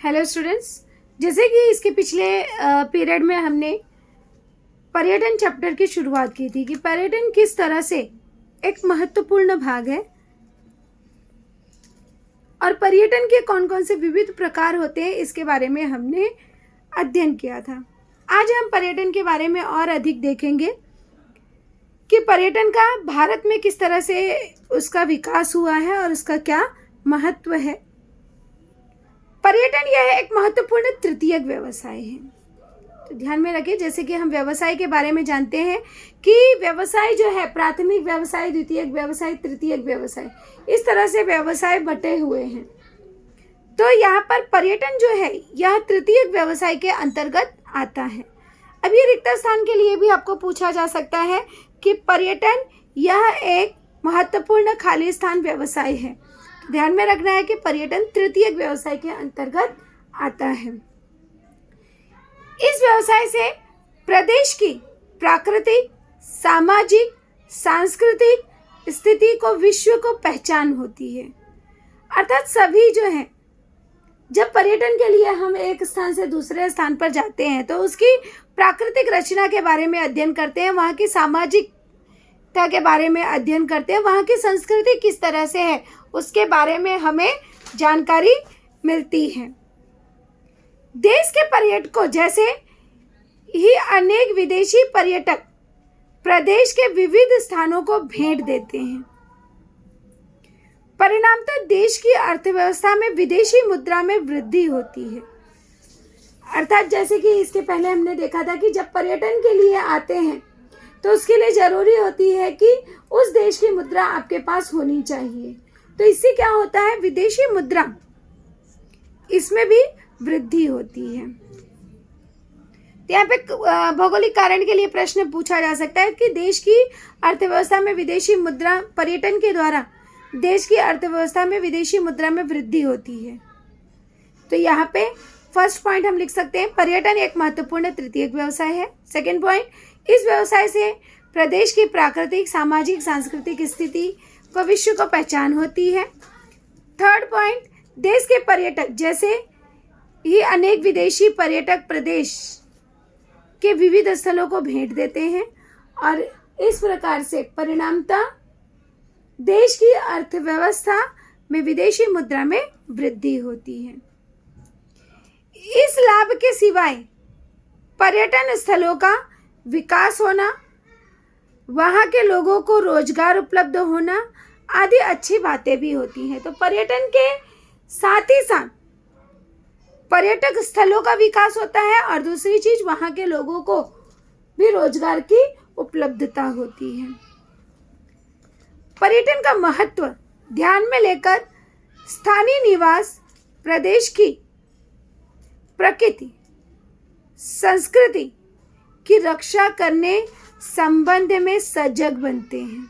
Hello students, जैसे कि इसके पिछले पीरियड में हमने पर्यटन चैप्टर की शुरुआत की थी कि पर्यटन किस तरह से एक महत्वपूर्ण भाग है और पर्यटन के कौन कौन से विविध प्रकार होते हैं, इसके बारे में हमने अध्ययन किया था। आज हम पर्यटन के बारे में और अधिक देखेंगे कि पर्यटन का भारत में किस तरह से उसका विकास हुआ है और उसका क्या महत्व है। पर्यटन यह एक महत्वपूर्ण तृतीयक व्यवसाय है। तो ध्यान में रखिए, जैसे कि हम व्यवसाय के बारे में जानते हैं कि व्यवसाय जो है प्राथमिक व्यवसाय, द्वितीयक व्यवसाय, तृतीयक व्यवसाय, इस तरह से व्यवसाय बटे हुए हैं। तो यहाँ पर पर्यटन जो है यह तृतीयक व्यवसाय के अंतर्गत आता है। अब ये रिक्त स्थान के लिए भी आपको पूछा जा सकता है कि पर्यटन यह एक महत्वपूर्ण खाली स्थान व्यवसाय है। ध्यान में रखना है कि पर्यटन तृतीयक व्यवसाय के अंतर्गत आता है। इस व्यवसाय से प्रदेश की प्राकृतिक, सामाजिक, सांस्कृतिक स्थिति को, विश्व को पहचान होती है। अर्थात सभी जो है, जब पर्यटन के लिए हम एक स्थान से दूसरे स्थान पर जाते हैं तो उसकी प्राकृतिक रचना के बारे में अध्ययन करते हैं, वहाँ की सामाजिकता के बारे में अध्ययन करते हैं, वहाँ की संस्कृति किस तरह से है उसके बारे में हमें जानकारी मिलती है। देश के पर्यटकों जैसे ही अनेक विदेशी पर्यटक प्रदेश के विविध स्थानों को भेंट देते हैं। परिणामतः देश की अर्थव्यवस्था में विदेशी मुद्रा में वृद्धि होती है। अर्थात जैसे कि इसके पहले हमने देखा था कि जब पर्यटन के लिए आते हैं तो उसके लिए जरूरी होती है कि उस देश की मुद्रा आपके पास होनी चाहिए। तो इससे क्या होता है, विदेशी मुद्रा, इसमें भी वृद्धि होती है। तो यहाँ पे भौगोलिक कारण के लिए प्रश्न पूछा जा सकता है कि देश की अर्थव्यवस्था में विदेशी मुद्रा, पर्यटन के द्वारा देश की अर्थव्यवस्था में विदेशी मुद्रा में वृद्धि होती है। तो यहाँ पे फर्स्ट पॉइंट हम लिख सकते हैं, पर्यटन एक महत्वपूर्ण तृतीयक व्यवसाय है। सेकेंड पॉइंट, इस व्यवसाय से प्रदेश की प्राकृतिक, सामाजिक, सांस्कृतिक स्थिति को, विश्व को पहचान होती है। थर्ड पॉइंट, देश के पर्यटक जैसे ही अनेक विदेशी पर्यटक प्रदेश के विविध स्थलों को भेंट देते हैं और इस प्रकार से परिणामतः देश की अर्थव्यवस्था में विदेशी मुद्रा में वृद्धि होती है। इस लाभ के सिवाय पर्यटन स्थलों का विकास होना, वहाँ के लोगों को रोजगार उपलब्ध होना आदि अच्छी बातें भी होती हैं। तो पर्यटन के साथ ही साथ पर्यटक स्थलों का विकास होता है और दूसरी चीज, वहाँ के लोगों को भी रोजगार की उपलब्धता होती है। पर्यटन का महत्व ध्यान में लेकर स्थानीय निवास प्रदेश की प्रकृति, संस्कृति की रक्षा करने संबंध में सजग बनते हैं।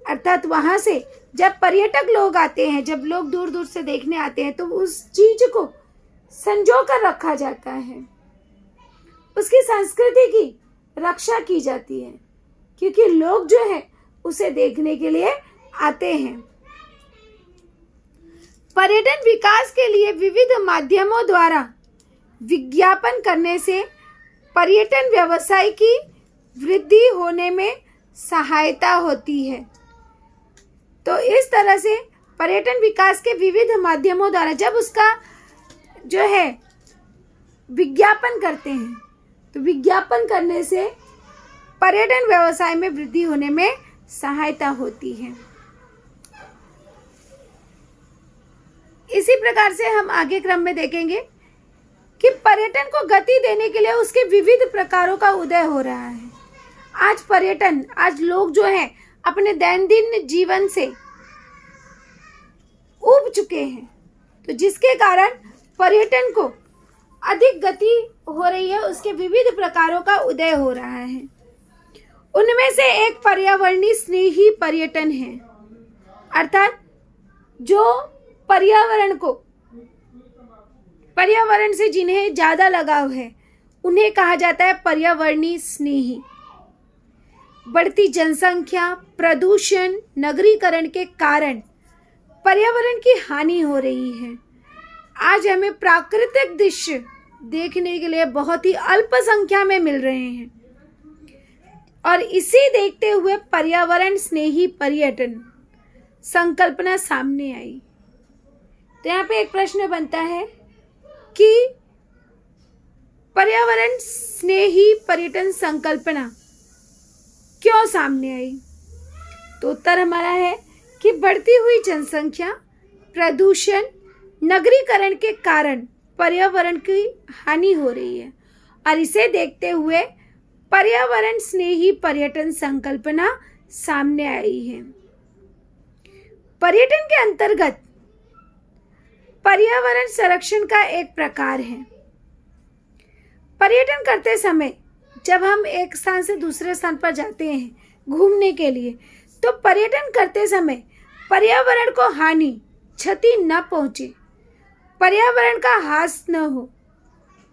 अर्थात वहां से जब पर्यटक लोग आते हैं, जब लोग दूर दूर से देखने आते हैं, तो उस चीज को संजो कर रखा जाता है, उसकी संस्कृति की रक्षा की जाती है, क्योंकि लोग जो है उसे देखने के लिए आते हैं। पर्यटन विकास के लिए विविध माध्यमों द्वारा विज्ञापन करने से पर्यटन व्यवसाय की वृद्धि होने में सहायता होती है। तो इस तरह से पर्यटन विकास के विविध माध्यमों द्वारा जब उसका जो है विज्ञापन करते हैं, तो विज्ञापन करने से पर्यटन व्यवसाय में वृद्धि होने में सहायता होती है। इसी प्रकार से हम आगे क्रम में देखेंगे कि पर्यटन को गति देने के लिए उसके विविध प्रकारों का उदय हो रहा है। आज लोग जो हैं अपने दैनंदिन जीवन से ऊब चुके हैं, तो जिसके कारण पर्यटन को अधिक गति हो रही है, उसके विविध प्रकारों का उदय हो रहा है। उनमें से एक पर्यावरणीय स्नेही पर्यटन है। अर्थात जो पर्यावरण से जिन्हें ज्यादा लगाव है, उन्हें कहा जाता है पर्यावरणीय स्नेही। बढ़ती जनसंख्या, प्रदूषण, नगरीकरण के कारण पर्यावरण की हानि हो रही है। आज हमें प्राकृतिक दृश्य देखने के लिए बहुत ही अल्प संख्या में मिल रहे हैं, और इसे देखते हुए पर्यावरण स्नेही पर्यटन संकल्पना सामने आई। तो यहाँ पे एक प्रश्न बनता है कि पर्यावरण स्नेही पर्यटन संकल्पना क्यों सामने आई? तो उत्तर हमारा है कि बढ़ती हुई जनसंख्या, प्रदूषण, नगरीकरण के कारण पर्यावरण की हानि हो रही है, और इसे देखते हुए पर्यावरण स्नेही पर्यटन संकल्पना सामने आई है। पर्यटन के अंतर्गत पर्यावरण संरक्षण का एक प्रकार है। पर्यटन करते समय जब हम एक स्थान से दूसरे स्थान पर जाते हैं घूमने के लिए, तो पर्यटन करते समय पर्यावरण को हानि, क्षति न पहुंचे, पर्यावरण का ह्रास न हो,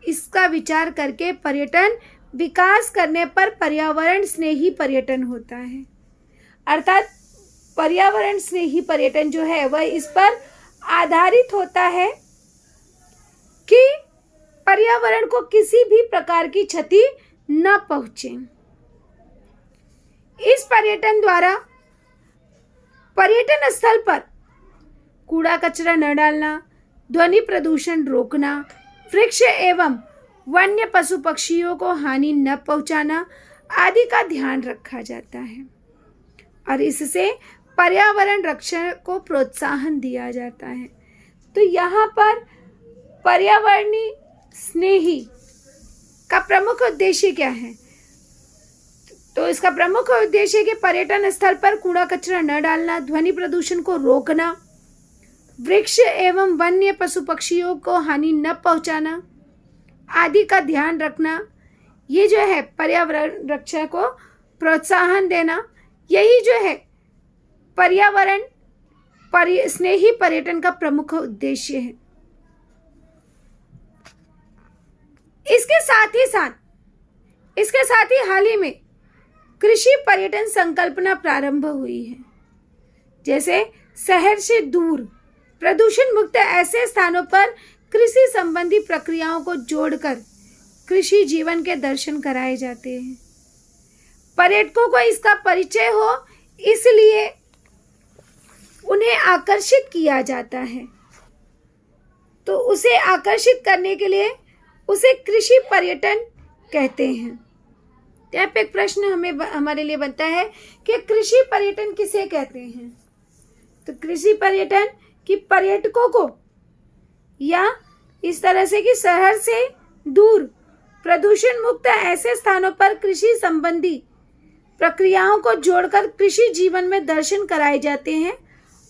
इसका विचार करके पर्यटन विकास करने पर पर्यावरण स्नेही पर्यटन होता है। अर्थात पर्यावरण स्नेही पर्यटन जो है वह इस पर आधारित होता है कि पर्यावरण को किसी भी प्रकार की क्षति न पहुंचे। इस पर्यटन द्वारा पर्यटन स्थल पर कूड़ा कचरा न डालना, ध्वनि प्रदूषण रोकना, वृक्ष एवं वन्य पशु पक्षियों को हानि न पहुंचाना आदि का ध्यान रखा जाता है, और इससे पर्यावरण रक्षण को प्रोत्साहन दिया जाता है। तो यहाँ पर पर्यावरणीय स्नेही का प्रमुख उद्देश्य क्या है? तो इसका प्रमुख उद्देश्य है कि पर्यटन स्थल पर कूड़ा कचरा न डालना, ध्वनि प्रदूषण को रोकना, वृक्ष एवं वन्य पशु पक्षियों को हानि न पहुंचाना आदि का ध्यान रखना, ये जो है पर्यावरण रक्षा को प्रोत्साहन देना, यही जो है पर्यावरण स्नेही पर्यटन का प्रमुख उद्देश्य है। इसके साथ ही हाल ही में कृषि पर्यटन संकल्पना प्रारंभ हुई है। जैसे शहर से दूर प्रदूषण मुक्त ऐसे स्थानों पर कृषि संबंधी प्रक्रियाओं को जोड़कर कृषि जीवन के दर्शन कराए जाते हैं। पर्यटकों को इसका परिचय हो, इसलिए उन्हें आकर्षित किया जाता है। तो उसे आकर्षित करने के लिए उसे कृषि पर्यटन कहते हैं। यहाँ पे एक प्रश्न हमारे लिए बनता है कि कृषि पर्यटन किसे कहते हैं? तो कृषि पर्यटन कि पर्यटकों को या इस तरह से कि शहर से दूर प्रदूषण मुक्त ऐसे स्थानों पर कृषि संबंधी प्रक्रियाओं को जोड़कर कृषि जीवन में दर्शन कराए जाते हैं,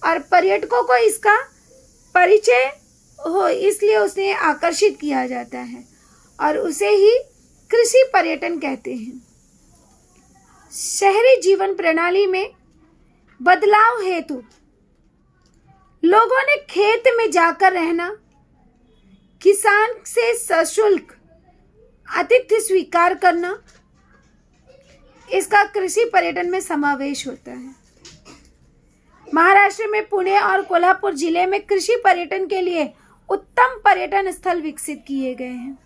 और पर्यटकों को इसका परिचय हो, इसलिए उसे आकर्षित किया जाता है, और उसे ही कृषि पर्यटन कहते हैं। शहरी जीवन प्रणाली में बदलाव हेतु लोगों ने खेत में जाकर रहना, किसान से सशुल्क आतिथ्य स्वीकार करना, इसका कृषि पर्यटन में समावेश होता है। महाराष्ट्र में पुणे और कोल्हापुर जिले में कृषि पर्यटन के लिए उत्तम पर्यटन स्थल विकसित किए गए हैं।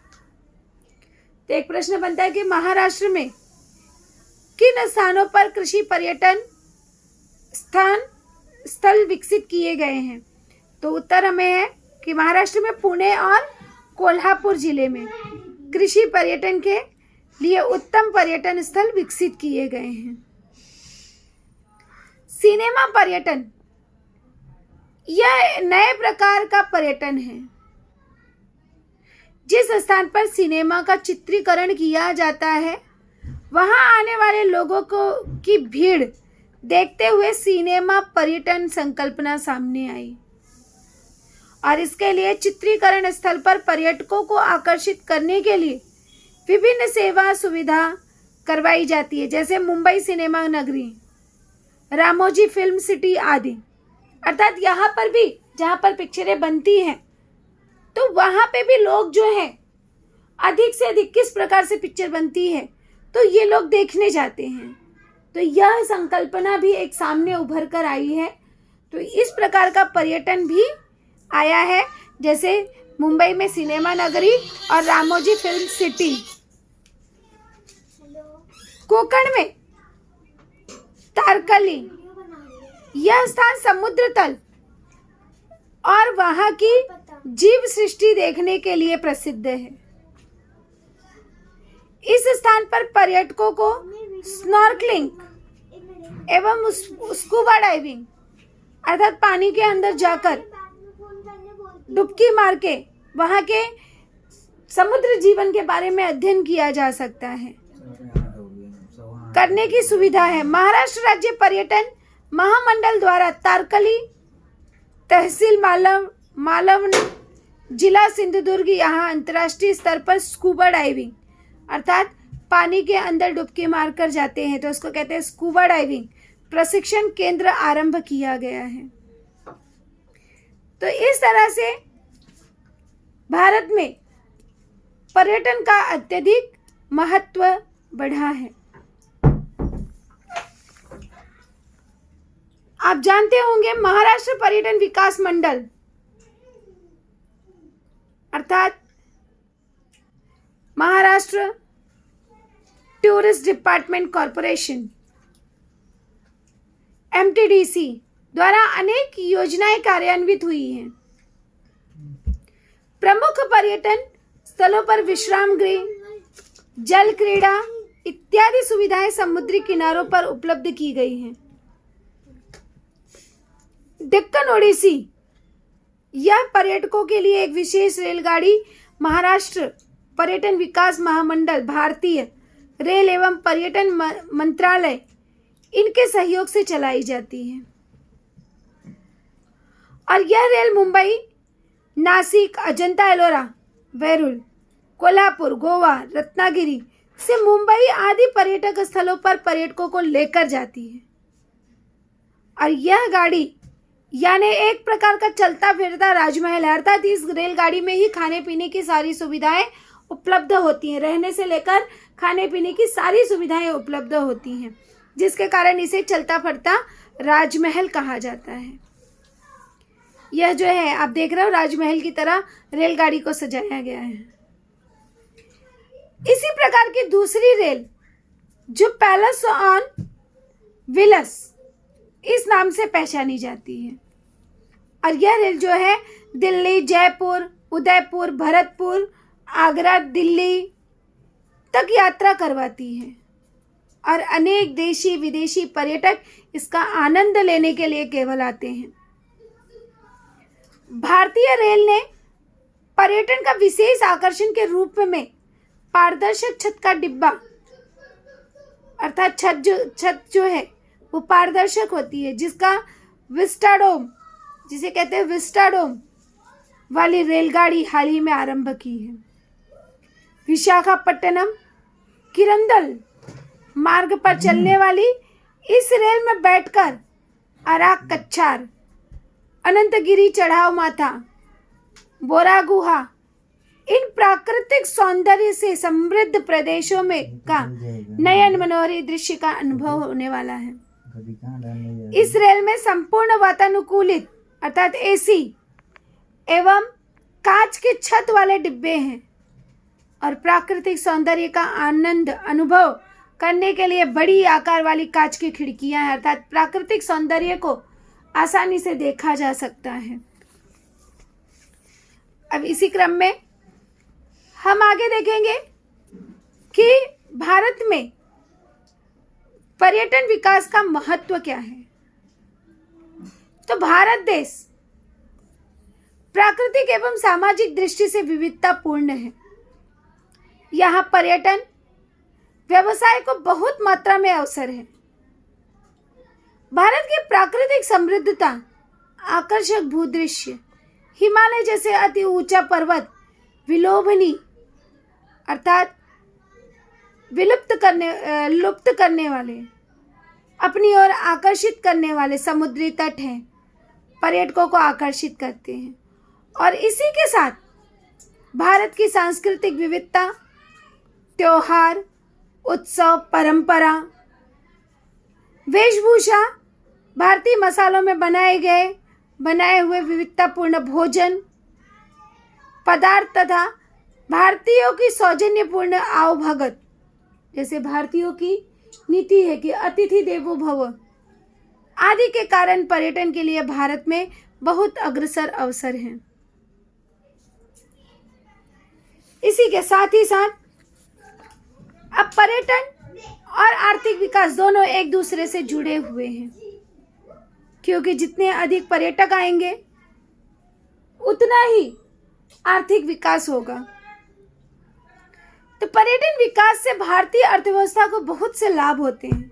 तो एक प्रश्न बनता है कि महाराष्ट्र में किन स्थानों पर कृषि पर्यटन स्थल विकसित किए गए हैं? तो उत्तर हमें है कि महाराष्ट्र में पुणे और कोल्हापुर जिले में कृषि पर्यटन के लिए उत्तम पर्यटन स्थल विकसित किए गए हैं। सिनेमा पर्यटन यह नए प्रकार का पर्यटन है। जिस स्थान पर सिनेमा का चित्रीकरण किया जाता है, वहां आने वाले लोगों की भीड़ देखते हुए सिनेमा पर्यटन संकल्पना सामने आई, और इसके लिए चित्रीकरण स्थल पर पर्यटकों को आकर्षित करने के लिए विभिन्न सेवा सुविधा करवाई जाती है, जैसे मुंबई सिनेमा नगरी, रामोजी फिल्म सिटी आदि। अर्थात यहाँ पर भी जहाँ पर पिक्चरें बनती हैं, तो वहाँ पे भी लोग जो हैं अधिक से अधिक किस प्रकार से पिक्चर बनती है, तो ये लोग देखने जाते हैं। तो यह संकल्पना भी एक सामने उभर कर आई है। तो इस प्रकार का पर्यटन भी आया है, जैसे मुंबई में सिनेमा नगरी और रामोजी फिल्म सिटी। कोकण में तारकली, यह स्थान समुद्र तल और वहां की जीव सृष्टि देखने के लिए प्रसिद्ध है। इस स्थान पर पर्यटकों को स्नॉर्कलिंग एवं स्कूबा डाइविंग अर्थात पानी के अंदर जाकर डुबकी मार के वहां के समुद्र जीवन के बारे में अध्ययन किया जा सकता है, करने की सुविधा है। महाराष्ट्र राज्य पर्यटन महामंडल द्वारा तारकली, तहसील मालवण, जिला सिंधुदुर्ग, यहाँ अंतर्राष्ट्रीय स्तर पर स्कूबा डाइविंग अर्थात पानी के अंदर डुबकी मारकर जाते हैं तो उसको कहते हैं स्कूबा डाइविंग प्रशिक्षण केंद्र आरंभ किया गया है। तो इस तरह से भारत में पर्यटन का अत्यधिक महत्व बढ़ा है। आप जानते होंगे महाराष्ट्र पर्यटन विकास मंडल अर्थात Maharashtra tourist department corporation MTDC द्वारा अनेक योजनाएं कार्यान्वित हुई हैं। प्रमुख पर्यटन स्थलों पर विश्राम गृह, जल क्रीड़ा इत्यादि सुविधाएं समुद्री किनारों पर उपलब्ध की गई हैं। डेक्कन ओडिसी, यह पर्यटकों के लिए एक विशेष रेलगाड़ी महाराष्ट्र पर्यटन विकास महामंडल, भारतीय रेल एवं पर्यटन मंत्रालय इनके सहयोग से चलाई जाती है और यह रेल मुंबई, नासिक, अजंता एलोरा, वेरूल, कोल्हापुर, गोवा, रत्नागिरी से मुंबई आदि पर्यटक स्थलों पर पर्यटकों को लेकर जाती है। और यह गाड़ी यानी एक प्रकार का चलता फिरता राजमहल है अर्थात इस रेलगाड़ी में ही खाने पीने की सारी सुविधाएं उपलब्ध होती हैं, रहने से लेकर खाने पीने की सारी सुविधाएं उपलब्ध होती हैं, जिसके कारण इसे चलता फिरता राजमहल कहा जाता है। यह जो है आप देख रहे हो राजमहल की तरह रेलगाड़ी को सजाया गया है। इसी प्रकार की दूसरी रेल जो पैलेस ऑन व्हील्स इस नाम से पहचानी जाती है और यह रेल जो है दिल्ली, जयपुर, उदयपुर, भरतपुर, आगरा, दिल्ली तक यात्रा करवाती है और अनेक देशी विदेशी पर्यटक इसका आनंद लेने के लिए केवल आते हैं। भारतीय रेल ने पर्यटन का विशेष आकर्षण के रूप में पारदर्शक छत का डिब्बा अर्थात छत जो है वो पारदर्शक होती है, जिसका विस्टाडोम जिसे कहते हैं विस्टाडोम वाली रेलगाड़ी हाल ही में आरंभ की है। विशाखापट्टनम किरंदल मार्ग पर चलने वाली इस रेल में बैठकर अराक कच्छार, अनंतगिरी चढ़ाव माथा, बोरा गुहा इन प्राकृतिक सौंदर्य से समृद्ध प्रदेशों में का नयन मनोहरी दृश्य का अनुभव होने वाला है। इस रेल में संपूर्ण वातानुकूलित अर्थात AC एवं कांच के छत वाले डिब्बे हैं और प्राकृतिक सौंदर्य का आनंद अनुभव करने के लिए बड़ी आकार वाली कांच की खिड़कियां हैं अर्थात प्राकृतिक सौंदर्य को आसानी से देखा जा सकता है। अब इसी क्रम में हम आगे देखेंगे कि भारत में पर्यटन विकास का महत्व क्या है। तो भारत देश प्राकृतिक एवं सामाजिक दृष्टि से विविधतापूर्ण है। यहाँ पर्यटन व्यवसाय को बहुत मात्रा में अवसर है। भारत की प्राकृतिक समृद्धता, आकर्षक भूदृश्य, हिमालय जैसे अति ऊंचा पर्वत, विलोभनीय अर्थात लुप्त करने वाले, अपनी ओर आकर्षित करने वाले समुद्री तट हैं, पर्यटकों को आकर्षित करते हैं। और इसी के साथ भारत की सांस्कृतिक विविधता, त्योहार, उत्सव, परंपरा, वेशभूषा, भारतीय मसालों में बनाए हुए विविधतापूर्ण भोजन, पदार्थ तथा भारतीयों की सौजन्यपूर्ण आवभगत, जैसे भारतीयों की नीति है कि अतिथि देवो भव आदि के कारण पर्यटन के लिए भारत में बहुत अग्रसर अवसर हैं। इसी के साथ ही साथ अब पर्यटन और आर्थिक विकास दोनों एक दूसरे से जुड़े हुए हैं, क्योंकि जितने अधिक पर्यटक आएंगे उतना ही आर्थिक विकास होगा। तो पर्यटन विकास से भारतीय अर्थव्यवस्था को बहुत से लाभ होते हैं।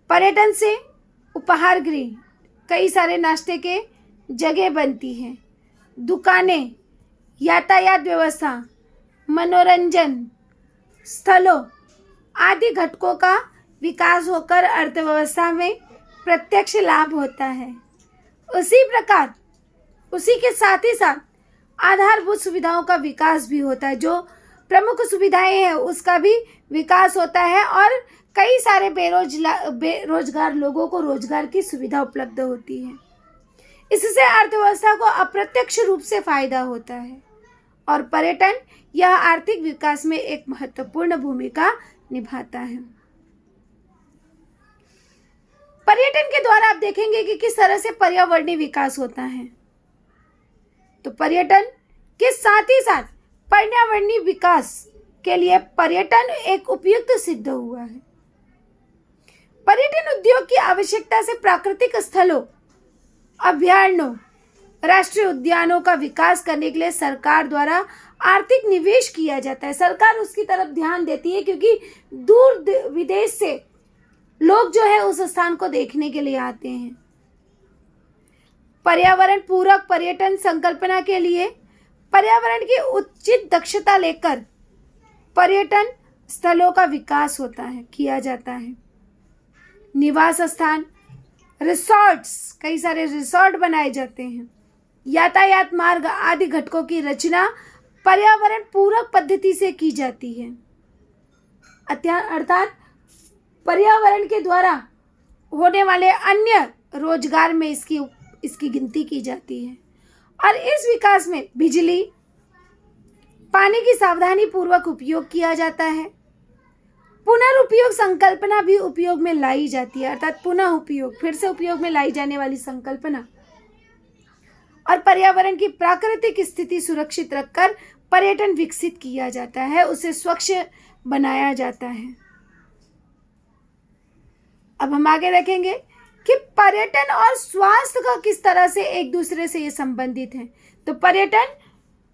पर्यटन से उपहार गृह, कई सारे नाश्ते के जगह बनती हैं, दुकानें, यातायात व्यवस्था, मनोरंजन स्थलों आदि घटकों का विकास होकर अर्थव्यवस्था में प्रत्यक्ष लाभ होता है। उसी के साथ ही साथ आधारभूत सुविधाओं का विकास भी होता है। जो प्रमुख सुविधाएं हैं उसका भी विकास होता है और कई सारे बेरोजगार लोगों को रोजगार की सुविधा उपलब्ध होती है। इससे अर्थव्यवस्था को अप्रत्यक्ष रूप से फायदा होता है और पर्यटन यह आर्थिक विकास में एक महत्वपूर्ण भूमिका निभाता है। पर्यटन के द्वारा आप देखेंगे कि किस तरह से पर्यावरणीय विकास होता है। तो पर्यटन के साथ ही साथ पर्यावरणीय विकास के लिए पर्यटन एक उपयुक्त सिद्ध हुआ है। पर्यटन उद्योग की आवश्यकता से प्राकृतिक स्थलों, अभयारण्यों, राष्ट्रीय उद्यानों का विकास करने के लिए सरकार द्वारा आर्थिक निवेश किया जाता है। सरकार उसकी तरफ ध्यान देती है क्योंकि दूर विदेश से लोग जो है उस स्थान को देखने के लिए आते हैं। पर्यावरण पूरक पर्यटन संकल्पना के लिए पर्यावरण की उचित दक्षता लेकर पर्यटन स्थलों का विकास किया जाता है। निवास स्थान, रिसोर्ट्स, कई सारे रिसोर्ट बनाए जाते हैं। यातायात मार्ग आदि घटकों की रचना पर्यावरण पूरक पद्धति से की जाती है। अर्थात पर्यावरण के द्वारा होने वाले अन्य रोजगार में इसकी गिनती की जाती है और इस विकास में बिजली, पानी की सावधानी पूर्वक उपयोग किया जाता है। पुनर्उपयोग संकल्पना भी उपयोग में लाई जाती है, अर्थात पुनः उपयोग, फिर से उपयोग में लाई जाने वाली संकल्पना। और पर्यावरण की प्राकृतिक स्थिति सुरक्षित रखकर पर्यटन विकसित किया जाता है, उसे स्वच्छ बनाया जाता है। अब हम आगे देखेंगे कि पर्यटन और स्वास्थ्य का किस तरह से एक दूसरे से ये संबंधित है। तो पर्यटन,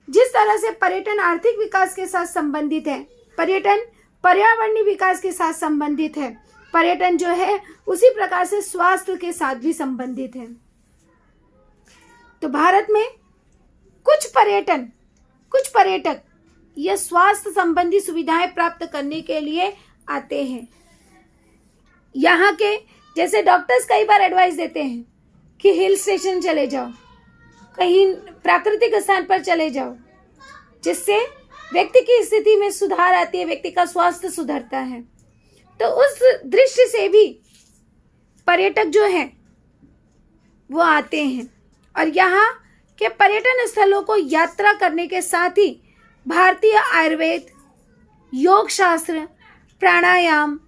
जिस तरह से पर्यटन आर्थिक विकास के साथ संबंधित है, पर्यटन पर्यावरणीय विकास के साथ संबंधित है, पर्यटन जो है उसी प्रकार से स्वास्थ्य के साथ भी संबंधित है। तो भारत में कुछ पर्यटक यह स्वास्थ्य संबंधी सुविधाएं प्राप्त करने के लिए आते हैं। यहाँ के जैसे डॉक्टर्स कई बार एडवाइस देते हैं कि हिल स्टेशन चले जाओ, कहीं प्राकृतिक स्थान पर चले जाओ, जिससे व्यक्ति की स्थिति में सुधार आती है, व्यक्ति का स्वास्थ्य सुधरता है। तो उस दृष्टि से भी पर्यटक जो हैं वो आते हैं और यहाँ के पर्यटन स्थलों को यात्रा करने के साथ ही भारतीय आयुर्वेद, योग शास्त्र, प्राणायाम,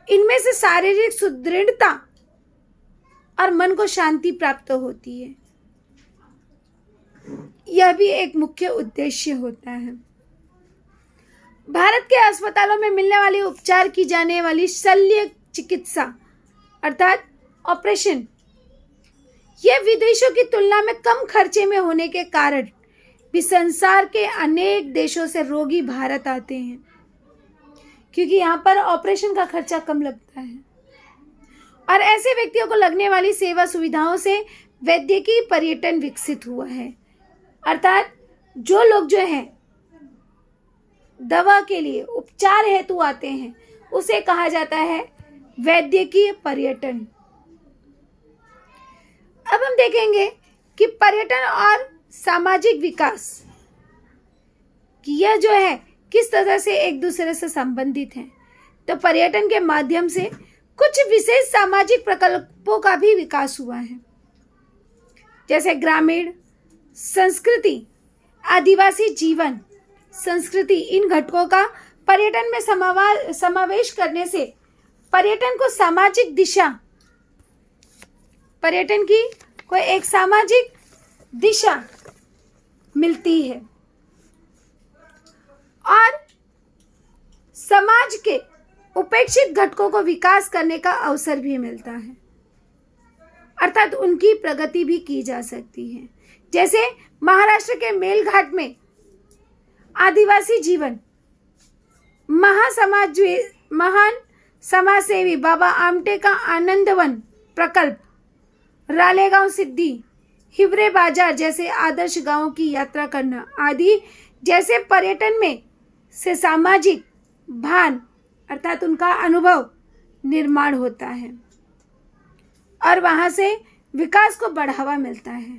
इनमें से शारीरिक सुदृढ़ता और मन को शांति प्राप्त होती है। यह भी एक मुख्य उद्देश्य होता है। भारत के अस्पतालों में मिलने वाली उपचार की जाने वाली शल्य चिकित्सा अर्थात ऑपरेशन, यह विदेशों की तुलना में कम खर्चे में होने के कारण भी संसार के अनेक देशों से रोगी भारत आते हैं, क्योंकि यहाँ पर ऑपरेशन का खर्चा कम लगता है। और ऐसे व्यक्तियों को लगने वाली सेवा सुविधाओं से वैद्यकीय पर्यटन विकसित हुआ है। अर्थात जो लोग जो हैं दवा के लिए उपचार हेतु आते हैं, उसे कहा जाता है वैद्यकीय पर्यटन। अब हम देखेंगे कि पर्यटन और सामाजिक विकास कि यह जो है किस तरह से एक दूसरे से संबंधित हैं। तो पर्यटन के माध्यम से कुछ विशेष सामाजिक प्रकल्पों का भी विकास हुआ है, जैसे ग्रामीण संस्कृति आदिवासी जीवन, संस्कृति, इन घटकों का पर्यटन में समावेश करने से पर्यटन को सामाजिक दिशा, पर्यटन की कोई एक सामाजिक दिशा मिलती है और समाज के उपेक्षित घटकों को विकास करने का अवसर भी मिलता है, अर्थात उनकी प्रगति भी की जा सकती है। जैसे महाराष्ट्र के मेलघाट में आदिवासी जीवन, महान समाजसेवी बाबा आमटे का आनंदवन प्रकल्प, रालेगांव सिद्धि, हिवरे बाजार जैसे आदर्श गांवों की यात्रा करना आदि जैसे पर्यटन में से सामाजिक भान अर्थात उनका अनुभव निर्माण होता है और वहां से विकास को बढ़ावा मिलता है।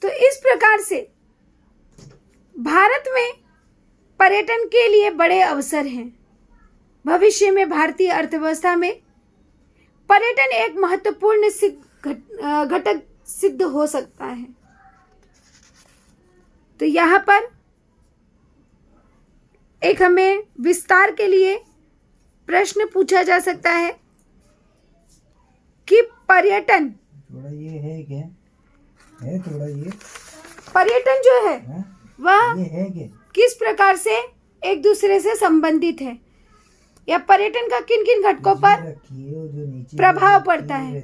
तो इस प्रकार से भारत में पर्यटन के लिए बड़े अवसर हैं। भविष्य में भारतीय अर्थव्यवस्था में पर्यटन एक महत्वपूर्ण घटक सिद्ध हो सकता है। तो यहाँ पर एक हमें विस्तार के लिए प्रश्न पूछा जा सकता है कि पर्यटन थोड़ा ये है क्या है, थोड़ा ये पर्यटन जो है वह ये है क्या, किस प्रकार से एक दूसरे से संबंधित है या पर्यटन का किन किन घटकों पर जो नीचे प्रभाव पड़ता है।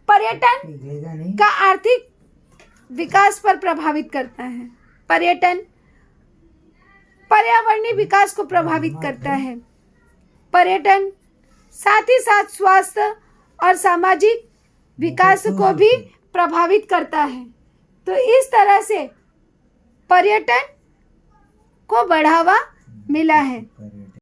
पर्यटन का आर्थिक विकास पर प्रभावित करता है, पर्यटन पर्यावरणीय विकास को प्रभावित करता है, पर्यटन साथ ही साथ स्वास्थ्य और सामाजिक विकास को भी प्रभावित करता है। तो इस तरह से पर्यटन को बढ़ावा मिला है।